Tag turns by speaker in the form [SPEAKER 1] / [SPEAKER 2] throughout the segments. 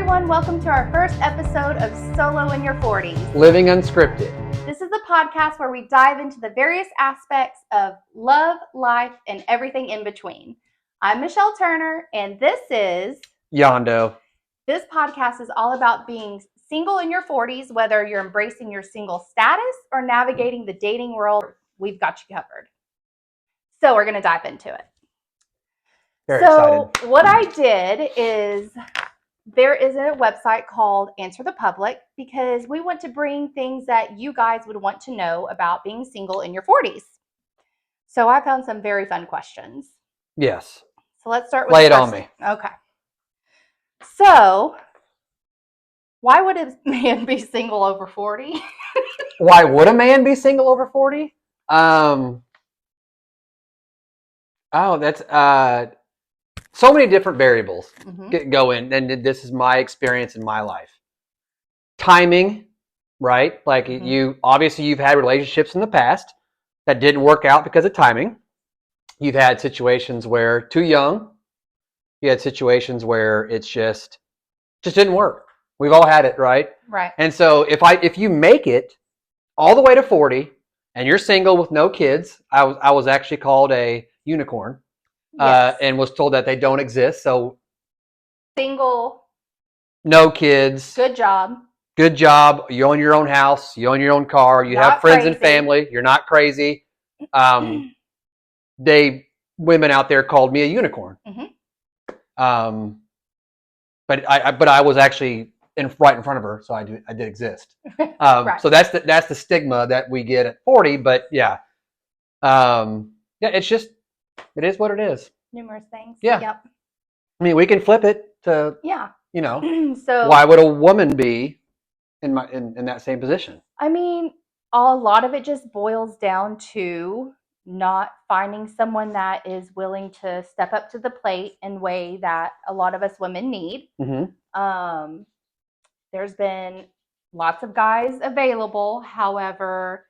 [SPEAKER 1] everyone. Welcome to our first episode of Solo in Your Forties.
[SPEAKER 2] Living Unscripted.
[SPEAKER 1] This is the podcast where we dive into the various aspects of love, life, and everything in between. I'm Michelle Turner, and this is
[SPEAKER 2] Yando.
[SPEAKER 1] This podcast is all about being single in your 40s, whether you're embracing your single status or navigating the dating world. We've got you covered. So we're going to dive into it.
[SPEAKER 2] Very excited.
[SPEAKER 1] What I did is there is a website called Answer the Public because we want to bring things that you guys would want to know about being single in your 40s. So I found some very fun questions.
[SPEAKER 2] Yes.
[SPEAKER 1] So let's start with
[SPEAKER 2] Lay it on me.
[SPEAKER 1] Okay. So why would a man be single over 40?
[SPEAKER 2] Why would a man be single over 40? That's so many different variables go in, and this is my experience in my life. Timing, right? Like you've had relationships in the past that didn't work out because of timing. You've had situations where too young. You had situations where it's just didn't work. We've all had it, right?
[SPEAKER 1] Right.
[SPEAKER 2] And so if you make it all the way to 40 and you're single with no kids, I was actually called a unicorn.
[SPEAKER 1] Yes.
[SPEAKER 2] And was told that they don't exist. So
[SPEAKER 1] single,
[SPEAKER 2] no kids,
[SPEAKER 1] good job.
[SPEAKER 2] You own your own house, you own your own car, you have friends and family, you're not crazy. Women out there called me a unicorn. But I was actually right in front of her, so I did exist. Right. So that's the stigma that we get at 40. But it's just. It is what it is.
[SPEAKER 1] Numerous things.
[SPEAKER 2] Yeah.
[SPEAKER 1] Yep.
[SPEAKER 2] I mean, we can flip it to, so why would a woman be in that same position?
[SPEAKER 1] I mean, a lot of it just boils down to not finding someone that is willing to step up to the plate in a way that a lot of us women need. There's been lots of guys available. However,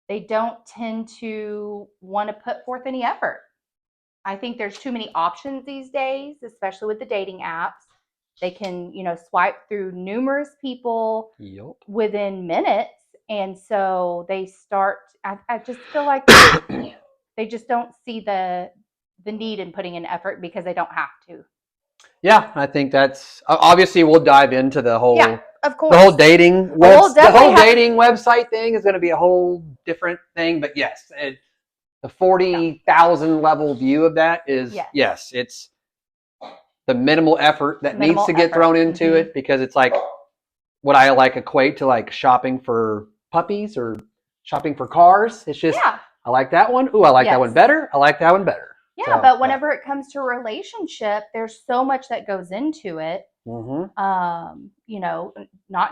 [SPEAKER 1] they don't tend to want to put forth any effort. I think there's too many options these days, especially with the dating apps. They can, swipe through numerous people within minutes. And so they start, I just feel like they just don't see the need in putting in effort because they don't have to.
[SPEAKER 2] Yeah, I think that's, obviously we'll dive into the whole,
[SPEAKER 1] of course.
[SPEAKER 2] The whole dating, dating website thing is going to be a whole different thing. But yes, the 40,000 level view of that is, yes, it's the minimal effort that needs to get thrown into it, because it's like what I equate to like shopping for puppies or shopping for cars. It's just, I like that one. Ooh, I like that one better. I like that one better.
[SPEAKER 1] Yeah, so, but whenever it comes to a relationship, there's so much that goes into it. Not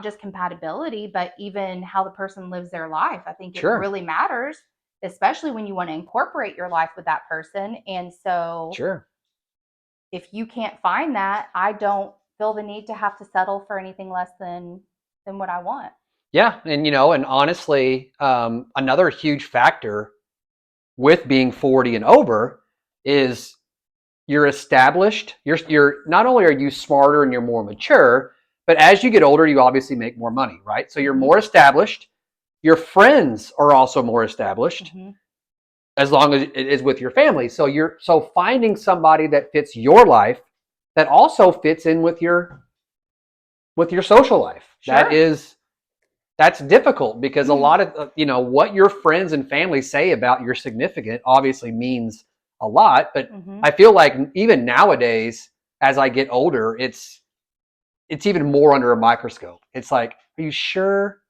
[SPEAKER 1] just compatibility, but even how the person lives their life. I think it really matters. Especially when you want to incorporate your life with that person. And so if you can't find that, I don't feel the need to have to settle for anything less than what I want.
[SPEAKER 2] Yeah. And, and honestly, another huge factor with being 40 and over is you're established. You're not only are you smarter and you're more mature, but as you get older, you obviously make more money, right? So you're more established. Your friends are also more established, as long as it is with your family. So finding somebody that fits your life, that also fits in with your social life. That's difficult, because a lot of what your friends and family say about your significant obviously means a lot. But I feel like even nowadays, as I get older, it's even more under a microscope. It's like, are you sure?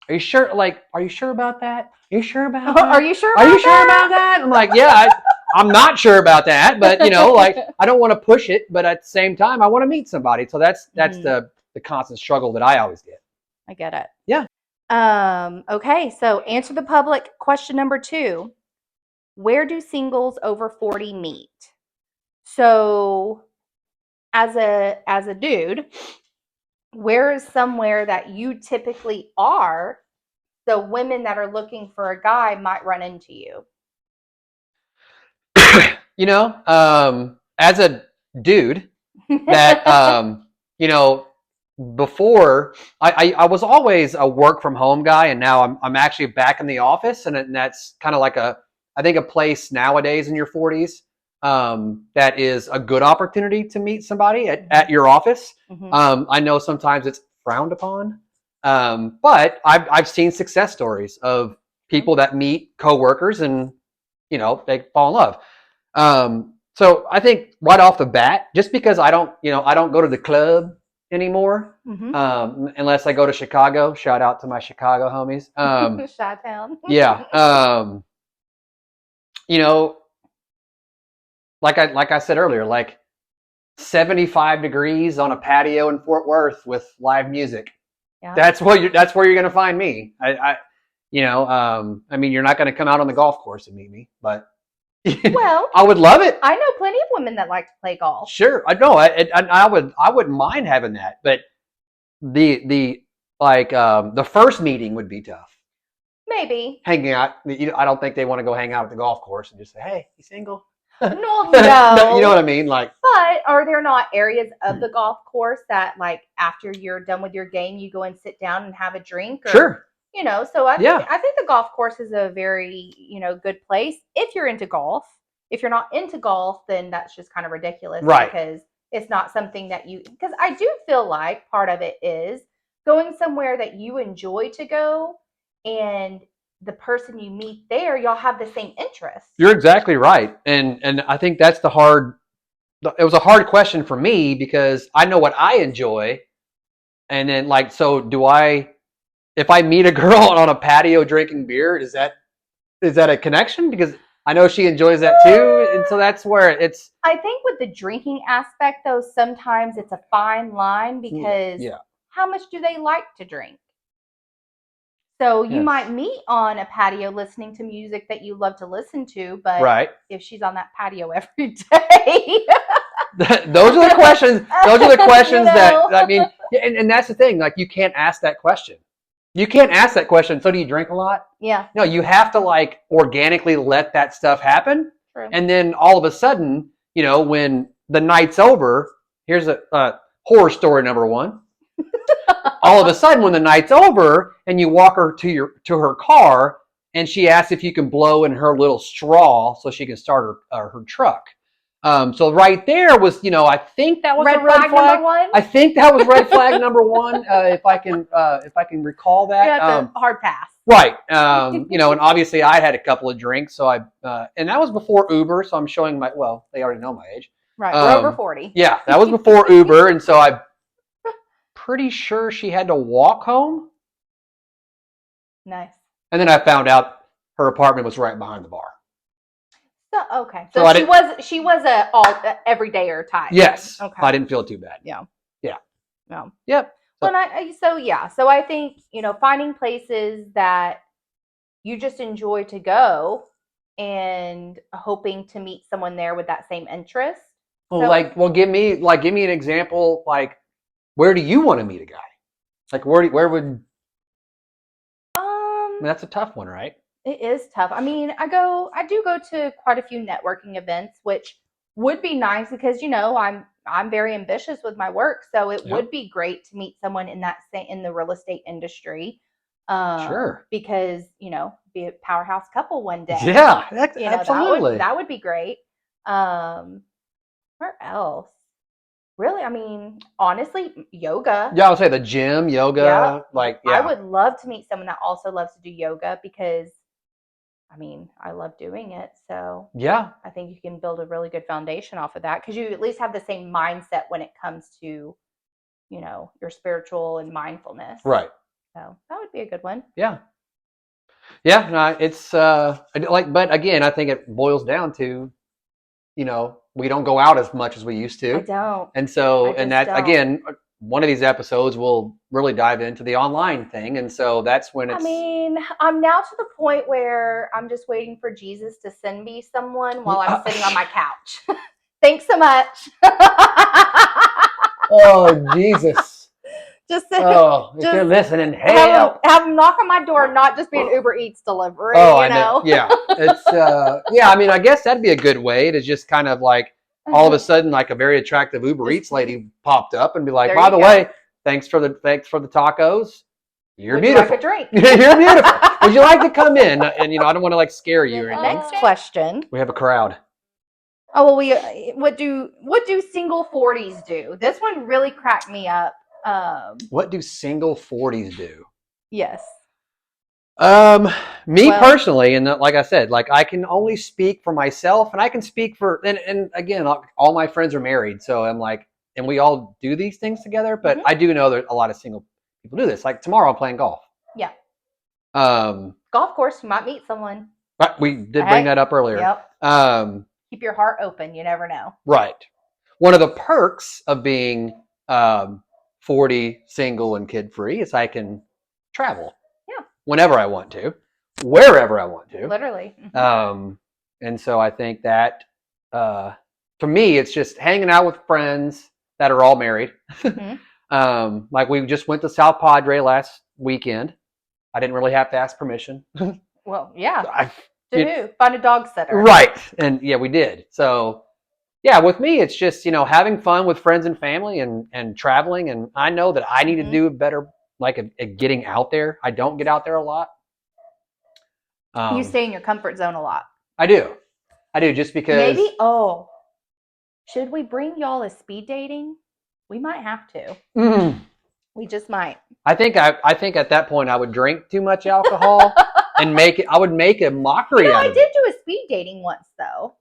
[SPEAKER 2] Are you sure? Like, are you sure about that? Are you sure about that?
[SPEAKER 1] Are you sure
[SPEAKER 2] about that? I'm like, yeah, I'm not sure about that, but I don't want to push it, but at the same time, I want to meet somebody. So that's the constant struggle that I always get.
[SPEAKER 1] I get it.
[SPEAKER 2] Yeah.
[SPEAKER 1] Okay. So answer the public question number 2. Where do singles over 40 meet? So as a dude, where is somewhere that you typically are, so women that are looking for a guy might run into you?
[SPEAKER 2] As a dude that, before I was always a work from home guy, and now I'm actually back in the office, and that's kind of like I think a place nowadays in your 40s that is a good opportunity to meet somebody at your office. I know sometimes it's frowned upon, but I've seen success stories of people that meet coworkers and they fall in love. So I think right off the bat, just because I don't go to the club anymore, unless I go to Chicago. Shout out to my Chicago homies.
[SPEAKER 1] Chi-town.
[SPEAKER 2] Yeah. Like I said earlier, like 75 degrees on a patio in Fort Worth with live music.
[SPEAKER 1] Yeah.
[SPEAKER 2] That's where you're going to find me. I mean, you're not going to come out on the golf course and meet me, but
[SPEAKER 1] well,
[SPEAKER 2] I would love it.
[SPEAKER 1] I know plenty of women that like to play golf.
[SPEAKER 2] Sure, I know. I wouldn't mind having that, but the first meeting would be tough.
[SPEAKER 1] Maybe
[SPEAKER 2] hanging out. I don't think they want to go hang out at the golf course and just say, "Hey, you single?"
[SPEAKER 1] No.
[SPEAKER 2] You know what I mean? Like,
[SPEAKER 1] but are there not areas of the golf course that, like, after you're done with your game, you go and sit down and have a drink? Or,
[SPEAKER 2] sure.
[SPEAKER 1] So I think the golf course is a very, good place if you're into golf. If you're not into golf, then that's just kind of ridiculous,
[SPEAKER 2] right?
[SPEAKER 1] Because it's not something that because I do feel like part of it is going somewhere that you enjoy to go, and the person you meet there, y'all have the same interests.
[SPEAKER 2] You're exactly right. And I think that's it was a hard question for me because I know what I enjoy. And then so if I meet a girl on a patio drinking beer, is that a connection? Because I know she enjoys that too. And so that's where it's.
[SPEAKER 1] I think with the drinking aspect though, sometimes it's a fine line because how much do they like to drink? So you might meet on a patio listening to music that you love to listen to, but if she's on that patio every day.
[SPEAKER 2] Those are the questions. Those are the questions that, I mean, and that's the thing. Like, you can't ask that question. You can't ask that question. So do you drink a lot?
[SPEAKER 1] Yeah.
[SPEAKER 2] No, you have to organically let that stuff happen.
[SPEAKER 1] True.
[SPEAKER 2] And then all of a sudden, when the night's over, here's a horror story number one. All of a sudden, when the night's over and you walk her to her car, and she asks if you can blow in her little straw so she can start her truck. So right there was, I think that was
[SPEAKER 1] red
[SPEAKER 2] a red flag.
[SPEAKER 1] Number one?
[SPEAKER 2] I think that was red flag number one, if I can recall that.
[SPEAKER 1] Yeah, that's a hard pass.
[SPEAKER 2] Right. And obviously I had a couple of drinks, so and that was before Uber, so I'm showing they already know my age.
[SPEAKER 1] Right. We're over 40.
[SPEAKER 2] Yeah, that was before Uber, and so I'm pretty sure she had to walk home.
[SPEAKER 1] Nice.
[SPEAKER 2] And then I found out her apartment was right behind the bar.
[SPEAKER 1] So okay. So she was a all everydayer type.
[SPEAKER 2] Yes.
[SPEAKER 1] Okay.
[SPEAKER 2] I didn't feel too bad.
[SPEAKER 1] Yeah.
[SPEAKER 2] Yeah.
[SPEAKER 1] No.
[SPEAKER 2] Yep.
[SPEAKER 1] So I think, finding places that you just enjoy to go and hoping to meet someone there with that same interest.
[SPEAKER 2] Well, give me an example. Like, where do you want to meet a guy? Like, where would? I mean, that's a tough one, right?
[SPEAKER 1] It is tough. I mean, I do go to quite a few networking events, which would be nice because I'm very ambitious with my work, so it would be great to meet someone in the real estate industry.
[SPEAKER 2] Sure.
[SPEAKER 1] Because be a powerhouse couple one day.
[SPEAKER 2] Yeah, absolutely.
[SPEAKER 1] That would be great. Where else? Really, I mean, honestly, yoga.
[SPEAKER 2] Yeah, I would say the gym, yoga,
[SPEAKER 1] I would love to meet someone that also loves to do yoga because, I mean, I love doing it. So
[SPEAKER 2] yeah,
[SPEAKER 1] I think you can build a really good foundation off of that because you at least have the same mindset when it comes to, your spiritual and mindfulness.
[SPEAKER 2] Right.
[SPEAKER 1] So that would be a good one.
[SPEAKER 2] Yeah. Yeah. No, it's but again, I think it boils down to, we don't go out as much as we used to.
[SPEAKER 1] I don't.
[SPEAKER 2] And so, again, one of these episodes will really dive into the online thing. And so that's when it's.
[SPEAKER 1] I mean, I'm now to the point where I'm just waiting for Jesus to send me someone while I'm sitting on my couch. Thanks so much.
[SPEAKER 2] Oh, Jesus.
[SPEAKER 1] If
[SPEAKER 2] you're listening, help.
[SPEAKER 1] Have them knock on my door, not just be an Uber Eats delivery.
[SPEAKER 2] I know. Yeah. It's I mean, I guess that'd be a good way to just kind of all of a sudden, a very attractive Uber Eats lady popped up and be like, by the way, thanks for the tacos. You're
[SPEAKER 1] Would
[SPEAKER 2] beautiful.
[SPEAKER 1] you like a drink?
[SPEAKER 2] You're beautiful. Would you like to come in? And I don't want to like scare you or
[SPEAKER 1] The
[SPEAKER 2] anything.
[SPEAKER 1] next question.
[SPEAKER 2] We have a crowd.
[SPEAKER 1] Oh well, what do single 40s do? This one really cracked me up.
[SPEAKER 2] What do single 40s do?
[SPEAKER 1] Yes.
[SPEAKER 2] Me personally, and like I said, like I can only speak for myself, and I can speak for, and again, all my friends are married, so I'm like, and we all do these things together. But I do know that a lot of single people do this. Like tomorrow, I'm playing golf.
[SPEAKER 1] Yeah.
[SPEAKER 2] Golf
[SPEAKER 1] course, you might meet someone.
[SPEAKER 2] We did bring that up earlier.
[SPEAKER 1] Yep. Keep your heart open. You never know.
[SPEAKER 2] Right. One of the perks of being 40, single, and kid free is I can travel.
[SPEAKER 1] Yeah.
[SPEAKER 2] Whenever I want to, wherever I want to.
[SPEAKER 1] Literally.
[SPEAKER 2] And so I think that for me, it's just hanging out with friends that are all married. Like we just went to South Padre last weekend. I didn't really have to ask permission.
[SPEAKER 1] Well, yeah. Find a dog sitter.
[SPEAKER 2] Right. And yeah, we did. So yeah, with me, it's just, having fun with friends and family and traveling. And I know that I need to do better, like at getting out there. I don't get out there a lot.
[SPEAKER 1] You stay in your comfort zone a lot.
[SPEAKER 2] I do just because.
[SPEAKER 1] Maybe, should we bring y'all a speed dating? We might have to. We just might.
[SPEAKER 2] I think at that point I would drink too much alcohol and I would make a mockery out of it.
[SPEAKER 1] I did do a speed dating once though.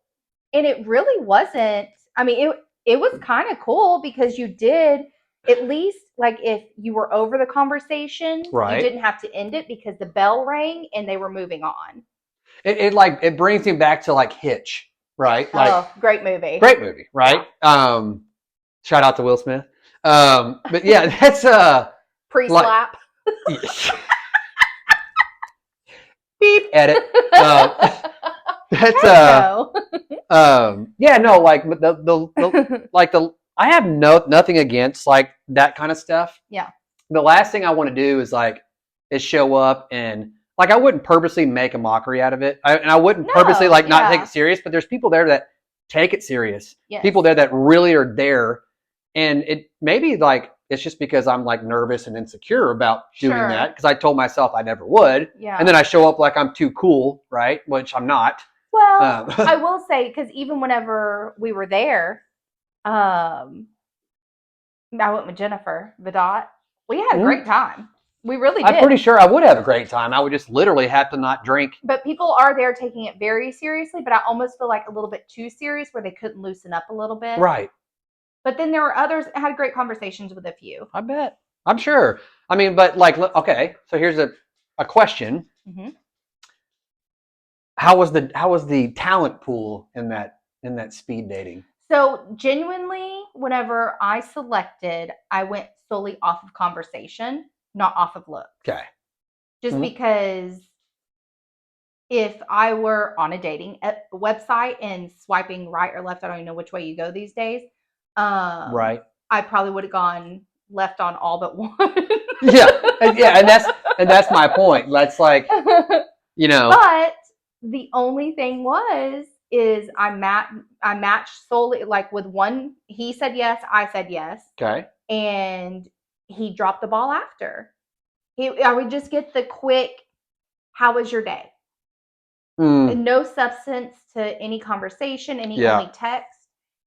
[SPEAKER 1] And it really wasn't, I mean, it was kind of cool because you did, at least like if you were over the conversation,
[SPEAKER 2] right,
[SPEAKER 1] you didn't have to end it because the bell rang and they were moving on.
[SPEAKER 2] It brings me back to like Hitch, right? Like,
[SPEAKER 1] great movie.
[SPEAKER 2] Right? Yeah. Shout out to Will Smith. But yeah, that's
[SPEAKER 1] pre-slap.
[SPEAKER 2] Beep, edit. That's yeah, no, like the I have nothing against like that kind of stuff.
[SPEAKER 1] Yeah.
[SPEAKER 2] The last thing I want to do is show up and like I wouldn't purposely make a mockery out of it. I wouldn't purposely not take it serious, but there's people there that take it serious. Yes. People there that really are there, and it maybe it's just because I'm like nervous and insecure about doing that because I told myself I never would. Yeah. And then I show up like I'm too cool, right? Which I'm not.
[SPEAKER 1] Well, I will say, because even whenever we were there, I went with Jennifer Vidot. We had a great time. We really did.
[SPEAKER 2] I'm pretty sure I would have a great time. I would just literally have to not drink.
[SPEAKER 1] But people are there taking it very seriously, but I almost feel like a little bit too serious where they couldn't loosen up a little bit.
[SPEAKER 2] Right.
[SPEAKER 1] But then there were others that had great conversations with a few.
[SPEAKER 2] I bet. I'm sure. I mean, but okay, so here's a question. Mm-hmm. How was the talent pool in that speed dating?
[SPEAKER 1] So genuinely, whenever I selected, I went solely off of conversation, not off of look.
[SPEAKER 2] Okay.
[SPEAKER 1] Just because if I were on a dating website and swiping right or left, I don't even know which way you go these days.
[SPEAKER 2] Right.
[SPEAKER 1] I probably would have gone left on all but one.
[SPEAKER 2] Yeah, and that's my point. That's like,
[SPEAKER 1] But the only thing is I matched solely like with one. He said yes, I said yes.
[SPEAKER 2] Okay.
[SPEAKER 1] And he dropped the ball after. I would just get the quick, "How was your day?" No substance to any conversation, only text.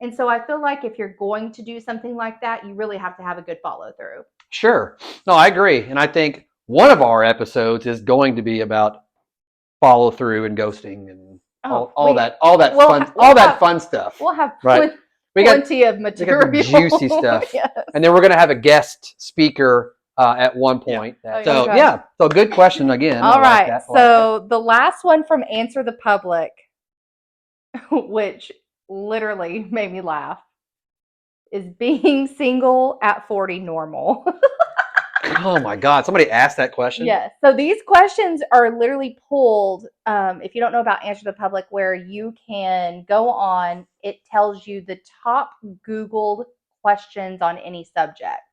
[SPEAKER 1] And so I feel like if you're going to do something like that, you really have to have a good follow through.
[SPEAKER 2] Sure. No, I agree. And I think one of our episodes is going to be about follow through and ghosting and all that fun stuff.
[SPEAKER 1] We'll have plenty of material.
[SPEAKER 2] We got juicy stuff. Yes. And then we're going to have a guest speaker at one point. Yeah. So good question again.
[SPEAKER 1] All right. So the last one from Answer the Public, which literally made me laugh, is being single at 40 normal?
[SPEAKER 2] Oh my God. Somebody asked that question?
[SPEAKER 1] Yes. So these questions are literally pulled, if you don't know about Answer the Public, where you can go on, it tells you the top Googled questions on any subject.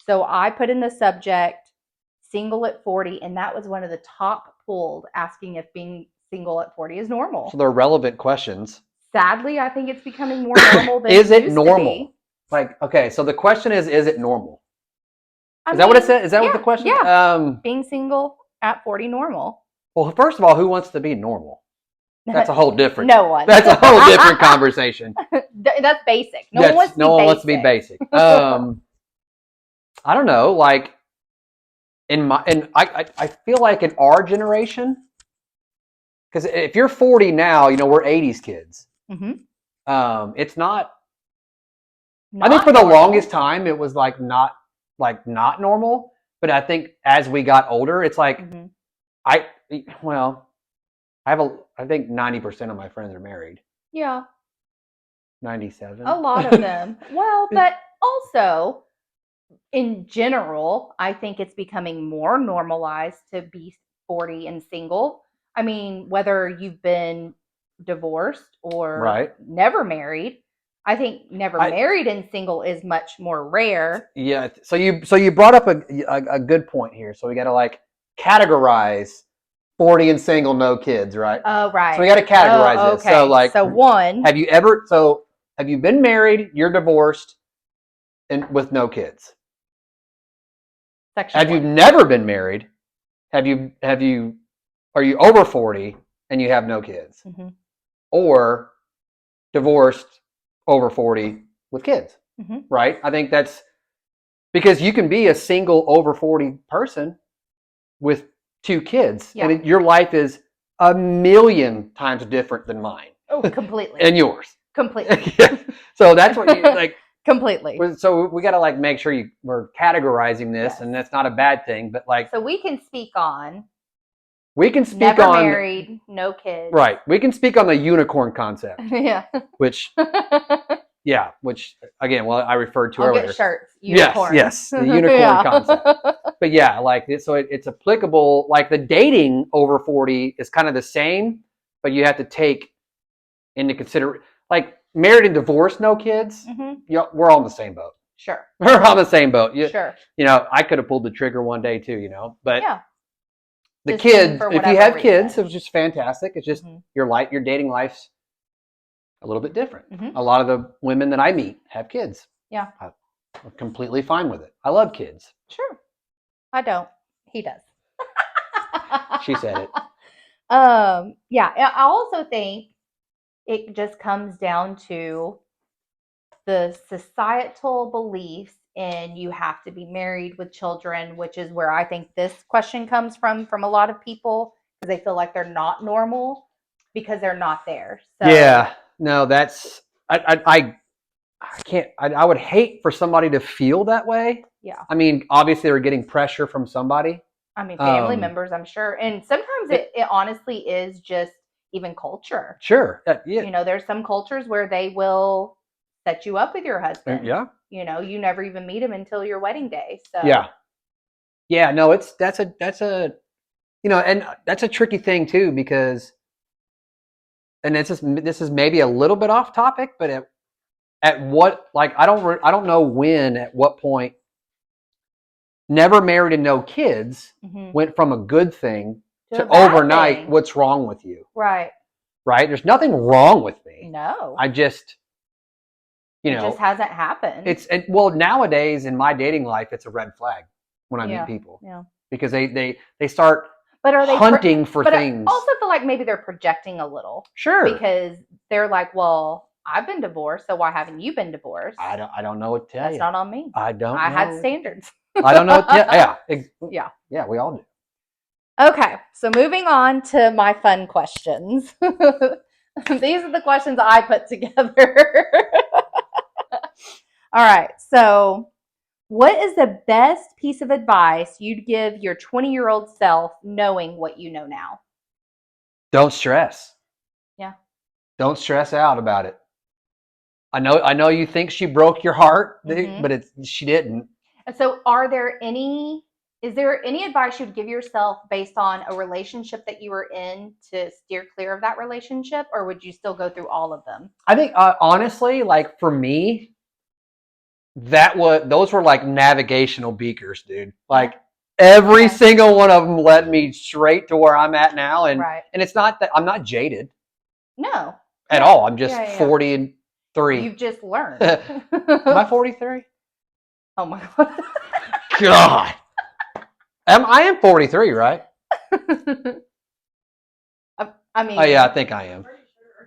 [SPEAKER 1] So I put in the subject, single at 40, and that was one of the top pulled, asking if being single at 40 is normal.
[SPEAKER 2] So they're relevant questions.
[SPEAKER 1] Sadly, I think it's becoming more normal than
[SPEAKER 2] is
[SPEAKER 1] it
[SPEAKER 2] normal? Like, okay, so the question is it normal? Is that what it said? Is that what the question?
[SPEAKER 1] Yeah. Being single at 40 normal.
[SPEAKER 2] Well, first of all, who wants to be normal? That's a whole different.
[SPEAKER 1] No one.
[SPEAKER 2] That's a whole different conversation.
[SPEAKER 1] That's basic. No one wants to be basic.
[SPEAKER 2] I don't know. Like I feel like in our generation, because if you're 40 now, we're 80s kids.
[SPEAKER 1] Mm-hmm.
[SPEAKER 2] It's not. I think for the longest time it was like not normal. But I think as we got older, it's like I think 90% of my friends are married.
[SPEAKER 1] Yeah.
[SPEAKER 2] 97.
[SPEAKER 1] A lot of them. Well, but also in general, I think it's becoming more normalized to be 40 and single. I mean, whether you've been divorced or never married, I think never married and single is much more rare.
[SPEAKER 2] Yeah. So you brought up a good point here. So we got to like categorize 40 and single, no kids, right?
[SPEAKER 1] Oh, right.
[SPEAKER 2] So we got to categorize this.
[SPEAKER 1] Okay. So one.
[SPEAKER 2] Have you been married? You're divorced, and with no kids.
[SPEAKER 1] Section
[SPEAKER 2] have
[SPEAKER 1] 1.
[SPEAKER 2] you never been married? Are you over 40 and you have no kids?
[SPEAKER 1] Mm-hmm.
[SPEAKER 2] Or divorced over 40 with kids, right? I think that's because you can be a single over 40 person with 2 kids, and your life is a million times different than mine.
[SPEAKER 1] Oh, completely.
[SPEAKER 2] And yours.
[SPEAKER 1] Completely.
[SPEAKER 2] Yeah. So that's what you like.
[SPEAKER 1] Completely.
[SPEAKER 2] So we got to like make sure we're categorizing this, and that's not a bad thing. But like,
[SPEAKER 1] so we can speak on.
[SPEAKER 2] Never
[SPEAKER 1] married, no kids.
[SPEAKER 2] Right. We can speak on the unicorn concept.
[SPEAKER 1] Yeah.
[SPEAKER 2] Which again, I referred to earlier.
[SPEAKER 1] Get shirts. Unicorn.
[SPEAKER 2] Yes, the unicorn concept. But yeah, like so it's applicable. Like the dating over 40 is kind of the same, but you have to take into consider like married and divorced, no kids. We're all in the same boat.
[SPEAKER 1] Sure.
[SPEAKER 2] We're on the same boat.
[SPEAKER 1] Sure.
[SPEAKER 2] I could have pulled the trigger one day too. But
[SPEAKER 1] yeah.
[SPEAKER 2] The just kids, if you have kids, it's just fantastic. It's just your dating life's a little bit different. A lot of the women that I meet have kids.
[SPEAKER 1] Yeah.
[SPEAKER 2] I'm completely fine with it. I love kids.
[SPEAKER 1] Sure. I don't. He does.
[SPEAKER 2] She said it.
[SPEAKER 1] Yeah. I also think it just comes down to the societal beliefs and you have to be married with children, which is where I think this question comes from a lot of people because they feel like they're not normal because they're not there. So
[SPEAKER 2] yeah, no, that's I can't. I would hate for somebody to feel that way.
[SPEAKER 1] Yeah.
[SPEAKER 2] I mean, obviously they're getting pressure from somebody.
[SPEAKER 1] I mean, family members, I'm sure, and sometimes it honestly is just even culture.
[SPEAKER 2] Sure. Yeah.
[SPEAKER 1] There's some cultures where they will set you up with your husband.
[SPEAKER 2] Yeah.
[SPEAKER 1] You never even meet him until your wedding day. So
[SPEAKER 2] yeah. No, that's a and that's a tricky thing too because, and this is maybe a little bit off topic, but at what I don't know when at what point never married and no kids went from a good thing to overnight. Thing. What's wrong with you?
[SPEAKER 1] Right.
[SPEAKER 2] There's nothing wrong with me.
[SPEAKER 1] No.
[SPEAKER 2] I just.
[SPEAKER 1] It just hasn't happened.
[SPEAKER 2] Nowadays in my dating life, it's a red flag when I meet people.
[SPEAKER 1] Yeah.
[SPEAKER 2] Because they start
[SPEAKER 1] but are they
[SPEAKER 2] hunting for things.
[SPEAKER 1] I also feel like maybe they're projecting a little.
[SPEAKER 2] Sure.
[SPEAKER 1] Because they're like, well, I've been divorced, so why haven't you been divorced?
[SPEAKER 2] I don't know what to tell you.
[SPEAKER 1] That's not on me.
[SPEAKER 2] I don't.
[SPEAKER 1] I had standards.
[SPEAKER 2] I don't know.
[SPEAKER 1] Yeah.
[SPEAKER 2] Yeah, we all do.
[SPEAKER 1] Okay, so moving on to my fun questions. These are the questions I put together. All right, so what is the best piece of advice you'd give your 20-year-old self knowing what you know now?
[SPEAKER 2] Don't stress.
[SPEAKER 1] Yeah.
[SPEAKER 2] Don't stress out about it. I know you think she broke your heart, but she didn't. So
[SPEAKER 1] is there any advice you'd give yourself based on a relationship that you were in to steer clear of that relationship, or would you still go through all of them?
[SPEAKER 2] I think honestly, like for me, those were like navigational beakers, dude. Like every single one of them led me straight to where I'm at now, and it's not that I'm not jaded.
[SPEAKER 1] No.
[SPEAKER 2] At all. I'm just 43.
[SPEAKER 1] You've just learned.
[SPEAKER 2] Am I 43?
[SPEAKER 1] Oh my God.
[SPEAKER 2] God. I am 43, right?
[SPEAKER 1] I mean,
[SPEAKER 2] Oh yeah, I think I am.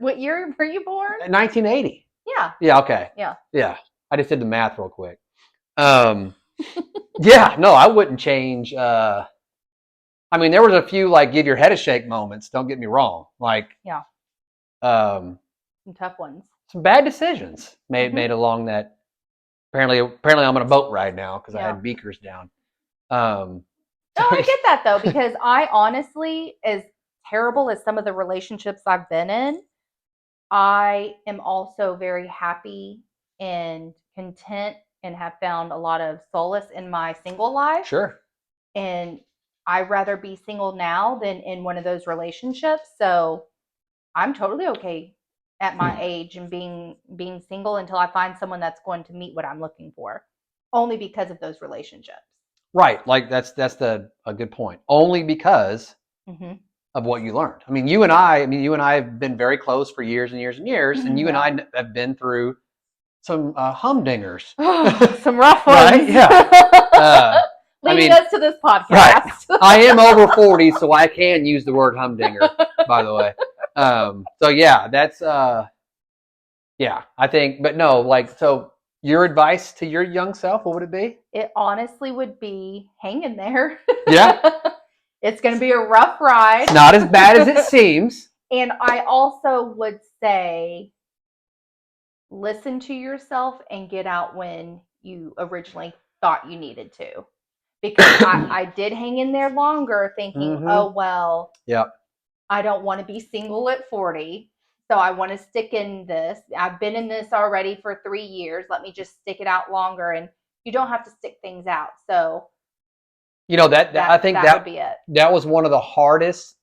[SPEAKER 1] what year were you born?
[SPEAKER 2] 1980.
[SPEAKER 1] Yeah.
[SPEAKER 2] Yeah. Okay.
[SPEAKER 1] Yeah.
[SPEAKER 2] Yeah. I just did the math real quick. Yeah. No, I wouldn't change. I mean, there was a few like give your head a shake moments. Don't get me wrong. Like,
[SPEAKER 1] Yeah.
[SPEAKER 2] some
[SPEAKER 1] Tough ones.
[SPEAKER 2] bad decisions
[SPEAKER 1] Mhm.
[SPEAKER 2] made along that. Apparently, I'm on a boat ride now because I
[SPEAKER 1] Yeah.
[SPEAKER 2] had beakers down.
[SPEAKER 1] No, I get that though, because I honestly, as terrible as some of the relationships I've been in, I am also very happy and content and have found a lot of solace in my single life.
[SPEAKER 2] Sure.
[SPEAKER 1] And I'd rather be single now than in one of those relationships. So I'm totally okay at my age and being single until I find someone that's going to meet what I'm looking for, only because of those relationships.
[SPEAKER 2] Right. Like that's a good point. Only because
[SPEAKER 1] Mm-hmm.
[SPEAKER 2] of what you learned. I mean, you and I have been very close for years and years and years, and you and I have been through some humdingers.
[SPEAKER 1] Some rough ones.
[SPEAKER 2] Right? Yeah.
[SPEAKER 1] Leading us to this podcast.
[SPEAKER 2] Right. I am over 40, so I can use the word humdinger, by the way. So yeah, that's yeah, I think, but no, like, so your advice to your young self, what would it be?
[SPEAKER 1] It honestly would be hang in there.
[SPEAKER 2] Yeah.
[SPEAKER 1] It's going to be a rough ride.
[SPEAKER 2] It's not as bad as it seems.
[SPEAKER 1] And I also would say listen to yourself and get out when you originally thought you needed to. Because I did hang in there longer thinking, oh, well,
[SPEAKER 2] yep.
[SPEAKER 1] I don't want to be single at 40. So I want to stick in this. I've been in this already for 3 years. Let me just stick it out longer. And you don't have to stick things out. So,
[SPEAKER 2] I think
[SPEAKER 1] that would be it.
[SPEAKER 2] That was one of the hardest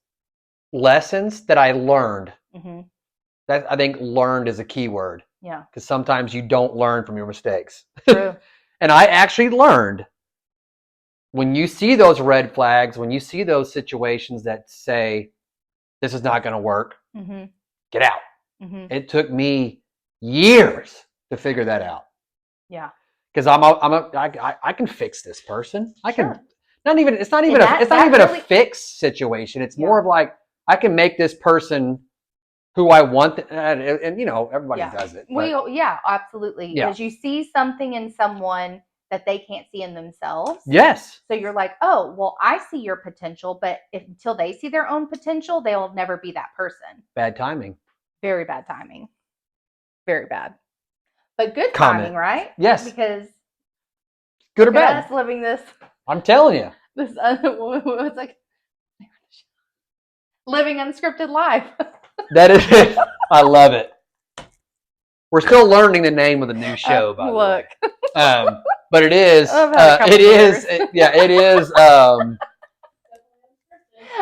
[SPEAKER 2] lessons that I learned.
[SPEAKER 1] Mm-hmm.
[SPEAKER 2] That I think learned is a key word.
[SPEAKER 1] Yeah.
[SPEAKER 2] Because sometimes you don't learn from your mistakes.
[SPEAKER 1] True.
[SPEAKER 2] And I actually learned when you see those red flags, when you see those situations that say this is not going to work, get out. Mm-hmm. It took me years to figure that out.
[SPEAKER 1] Yeah.
[SPEAKER 2] Because I can fix this person. I can.
[SPEAKER 1] Sure.
[SPEAKER 2] It's not even a fix situation. It's more of like I can make this person who I want, and everybody does it.
[SPEAKER 1] Absolutely. Because you see something in someone that they can't see in themselves.
[SPEAKER 2] Yes.
[SPEAKER 1] So you're like, oh, well, I see your potential, but until they see their own potential, they'll never be that person.
[SPEAKER 2] Bad timing.
[SPEAKER 1] Very bad timing. Very bad. But good timing, right?
[SPEAKER 2] Yes.
[SPEAKER 1] Because
[SPEAKER 2] good or bad.
[SPEAKER 1] Us living this.
[SPEAKER 2] I'm telling you.
[SPEAKER 1] This it's like living unscripted life.
[SPEAKER 2] That is it. I love it. We're still learning the name of the new show, by the way. But it is. It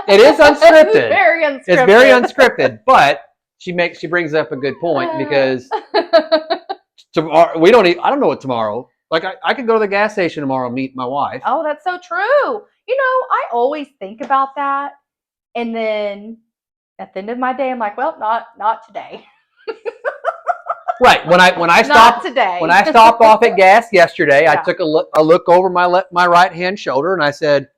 [SPEAKER 2] is unscripted.
[SPEAKER 1] Very unscripted.
[SPEAKER 2] It's very unscripted. But she brings up a good point because tomorrow I don't know what tomorrow. Like I could go to the gas station tomorrow and meet my wife.
[SPEAKER 1] Oh, that's so true. I always think about that, and then at the end of my day, I'm like, well, not today.
[SPEAKER 2] Right. When I stopped
[SPEAKER 1] today.
[SPEAKER 2] When I stopped off at gas yesterday, I took a look over my right hand shoulder and I said,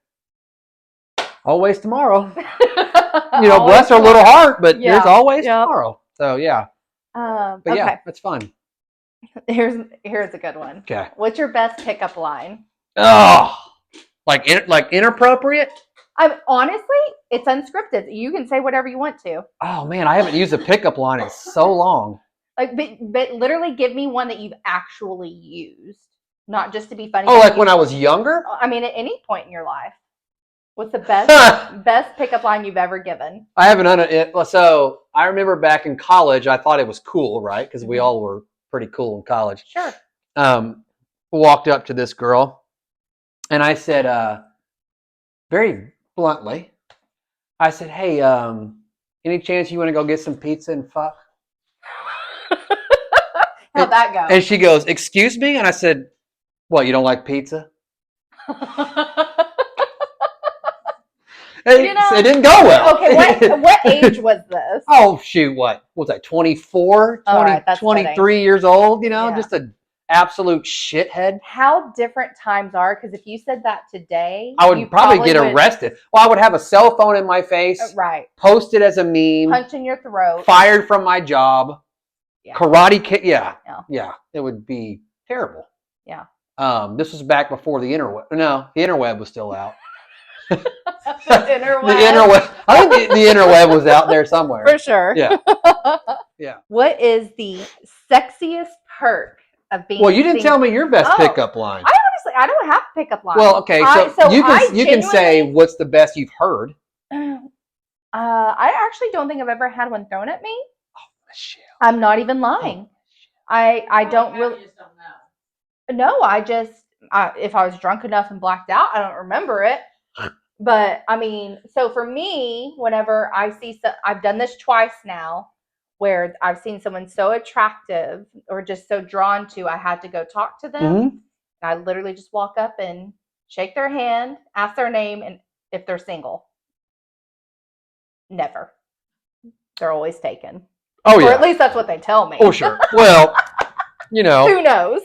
[SPEAKER 2] always tomorrow. Bless her little heart, but there's always tomorrow. So yeah. But yeah, it's fun.
[SPEAKER 1] Here's a good one.
[SPEAKER 2] Okay.
[SPEAKER 1] What's your best pickup line?
[SPEAKER 2] Oh, like inappropriate?
[SPEAKER 1] Honestly, it's unscripted. You can say whatever you want to.
[SPEAKER 2] Oh man, I haven't used a pickup line in so long.
[SPEAKER 1] Like, but literally give me one that you've actually used, not just to be funny.
[SPEAKER 2] Oh, like when I was younger?
[SPEAKER 1] I mean, at any point in your life. What's the best pickup line you've ever given?
[SPEAKER 2] I haven't so I remember back in college, I thought it was cool, right? Because we all were pretty cool in college.
[SPEAKER 1] Sure.
[SPEAKER 2] Walked up to this girl, and I said, very bluntly, I said, "Hey, any chance you want to go get some pizza and fuck?"
[SPEAKER 1] How'd that go?
[SPEAKER 2] And she goes, "Excuse me?" And I said, "What, you don't like pizza?" It didn't go well.
[SPEAKER 1] Okay, what age was this?
[SPEAKER 2] Oh, shoot, what was I, 24, 23 years old? Just absolute shithead,
[SPEAKER 1] how different times are. Because if you said that today,
[SPEAKER 2] I would
[SPEAKER 1] you
[SPEAKER 2] probably get
[SPEAKER 1] would-
[SPEAKER 2] arrested. Well, I would have a cell phone in my face,
[SPEAKER 1] Right.
[SPEAKER 2] post it as a meme,
[SPEAKER 1] Punch in your throat.
[SPEAKER 2] fired from my job,
[SPEAKER 1] Yeah.
[SPEAKER 2] karate kick.
[SPEAKER 1] Yeah.
[SPEAKER 2] Yeah. It would be terrible.
[SPEAKER 1] Yeah.
[SPEAKER 2] This was back before the interweb. No, the interweb was still out.
[SPEAKER 1] The interweb.
[SPEAKER 2] The interweb. I think the interweb was out there somewhere.
[SPEAKER 1] For sure.
[SPEAKER 2] Yeah. Yeah.
[SPEAKER 1] What is the sexiest perk of being
[SPEAKER 2] Well, you didn't
[SPEAKER 1] single?
[SPEAKER 2] tell me your best
[SPEAKER 1] Oh,
[SPEAKER 2] pickup line.
[SPEAKER 1] I don't have a pickup line.
[SPEAKER 2] Well, okay, so you can say what's the best you've heard.
[SPEAKER 1] I actually don't think I've ever had one thrown at me.
[SPEAKER 2] Oh, Michelle.
[SPEAKER 1] I'm not even lying. I don't really.
[SPEAKER 3] You just don't know.
[SPEAKER 1] No, I just if I was drunk enough and blacked out, I don't remember it. But I mean, so for me, whenever I see, I've done this twice now, where I've seen someone so attractive or just so drawn to, I had to go talk to them.
[SPEAKER 2] Mm-hmm.
[SPEAKER 1] And I literally just walk up and shake their hand, ask their name, and if they're single. Never. They're always taken.
[SPEAKER 2] Oh, yeah.
[SPEAKER 1] Or at least that's what they tell me.
[SPEAKER 2] Oh, sure. Well,
[SPEAKER 1] Who knows?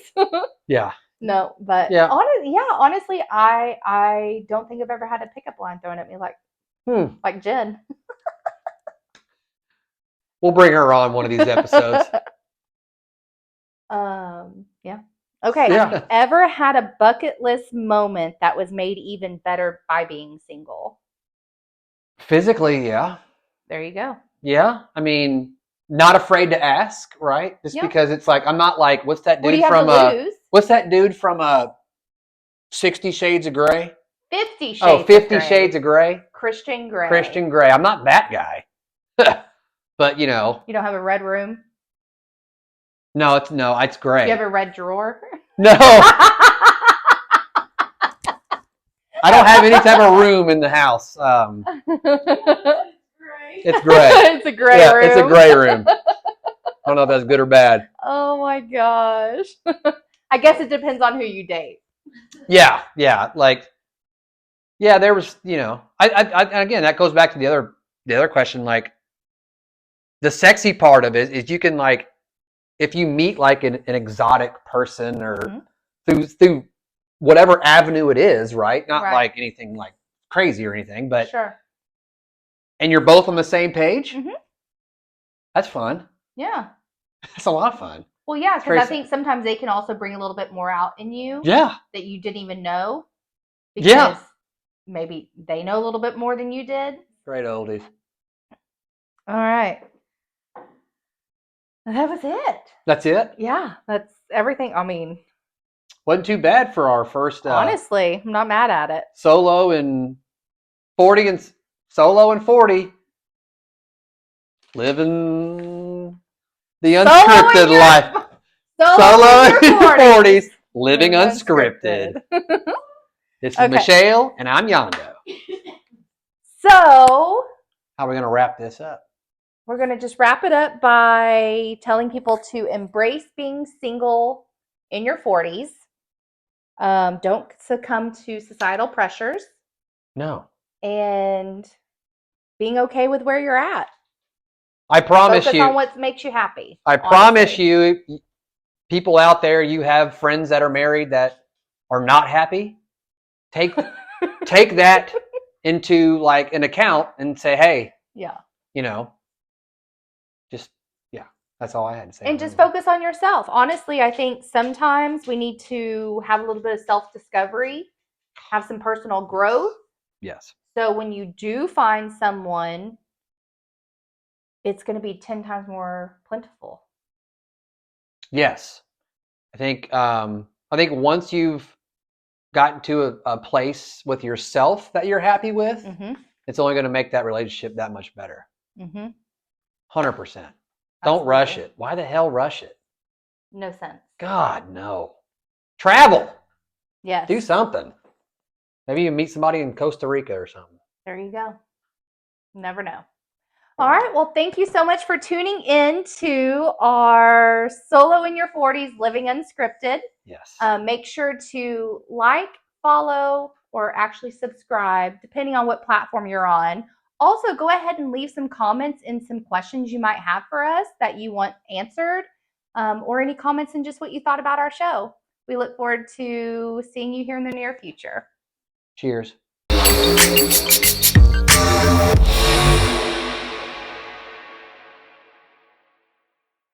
[SPEAKER 2] Yeah.
[SPEAKER 1] No, but
[SPEAKER 2] Yeah.
[SPEAKER 1] Honestly, I don't think I've ever had a pickup line thrown at me like Jen.
[SPEAKER 2] We'll bring her on one of these episodes.
[SPEAKER 1] Yeah. Okay.
[SPEAKER 2] Yeah.
[SPEAKER 1] Have you ever had a bucket list moment that was made even better by being single?
[SPEAKER 2] Physically, yeah.
[SPEAKER 1] There you go.
[SPEAKER 2] Yeah. I mean, not afraid to ask, right? Just because it's like, I'm not like, what's that
[SPEAKER 1] What do
[SPEAKER 2] dude
[SPEAKER 1] you have
[SPEAKER 2] from
[SPEAKER 1] to lose?
[SPEAKER 2] what's that dude from 60 Shades of Grey?
[SPEAKER 1] 50 Shades.
[SPEAKER 2] Oh, 50
[SPEAKER 1] of Grey.
[SPEAKER 2] Shades of Grey.
[SPEAKER 1] Christian Grey.
[SPEAKER 2] Christian Grey. I'm not that guy. But
[SPEAKER 1] You don't have a red room?
[SPEAKER 2] no, it's gray.
[SPEAKER 1] Do you have a red drawer?
[SPEAKER 2] No. I don't have any type of room in the house. It's gray.
[SPEAKER 1] It's a gray room.
[SPEAKER 2] It's a gray room. I don't know if that's good or bad.
[SPEAKER 1] Oh my gosh. I guess it depends on who you date.
[SPEAKER 2] Yeah. Like, yeah, there was, I again, that goes back to the other question. Like, the sexy part of it is you can, like, if you meet like an exotic person or through whatever avenue it is, right? Not like anything like crazy or anything, but
[SPEAKER 1] sure.
[SPEAKER 2] And you're both on the same page.
[SPEAKER 1] Mm-hmm.
[SPEAKER 2] That's fun.
[SPEAKER 1] Yeah.
[SPEAKER 2] That's a lot of fun.
[SPEAKER 1] Well, yeah, because I think sometimes they can also bring a little bit more out in you.
[SPEAKER 2] Yeah.
[SPEAKER 1] That you didn't even know. Because maybe they know a little bit more than you did.
[SPEAKER 2] Great oldies.
[SPEAKER 1] All right. That was it.
[SPEAKER 2] That's it?
[SPEAKER 1] Yeah, that's everything. I mean,
[SPEAKER 2] wasn't too bad for our first.
[SPEAKER 1] Honestly, I'm not mad at it.
[SPEAKER 2] Solo and 40 living the unscripted life. Solo in your 40s, living unscripted. This is Michelle, and I'm Yando.
[SPEAKER 1] So,
[SPEAKER 2] how are we going to wrap this up?
[SPEAKER 1] We're going to just wrap it up by telling people to embrace being single in your 40s. Don't succumb to societal pressures.
[SPEAKER 2] No.
[SPEAKER 1] And being okay with where you're at.
[SPEAKER 2] I promise
[SPEAKER 1] Focus
[SPEAKER 2] you.
[SPEAKER 1] on what makes you happy.
[SPEAKER 2] I promise you, people out there, you have friends that are married that are not happy. Take that into like an account and say, hey, that's all I had to say.
[SPEAKER 1] And just focus on yourself. Honestly, I think sometimes we need to have a little bit of self-discovery, have some personal growth.
[SPEAKER 2] Yes.
[SPEAKER 1] So when you do find someone, it's going to be 10 times more plentiful.
[SPEAKER 2] Yes. I think once you've gotten to a place with yourself that you're happy with, it's only going to make that relationship that much better. 100%. Don't rush it. Why the hell rush it?
[SPEAKER 1] No sense.
[SPEAKER 2] God, no. Travel.
[SPEAKER 1] Yes.
[SPEAKER 2] Do something. Maybe you meet somebody in Costa Rica or something.
[SPEAKER 1] There you go. Never know. All right. Well, thank you so much for tuning in to our Solo in Your 40s Living Unscripted.
[SPEAKER 2] Yes.
[SPEAKER 1] Make sure to like, follow, or actually subscribe, depending on what platform you're on. Also, go ahead and leave some comments and some questions you might have for us that you want answered. or any comments and just what you thought about our show. We look forward to seeing you here in the near future.
[SPEAKER 2] Cheers.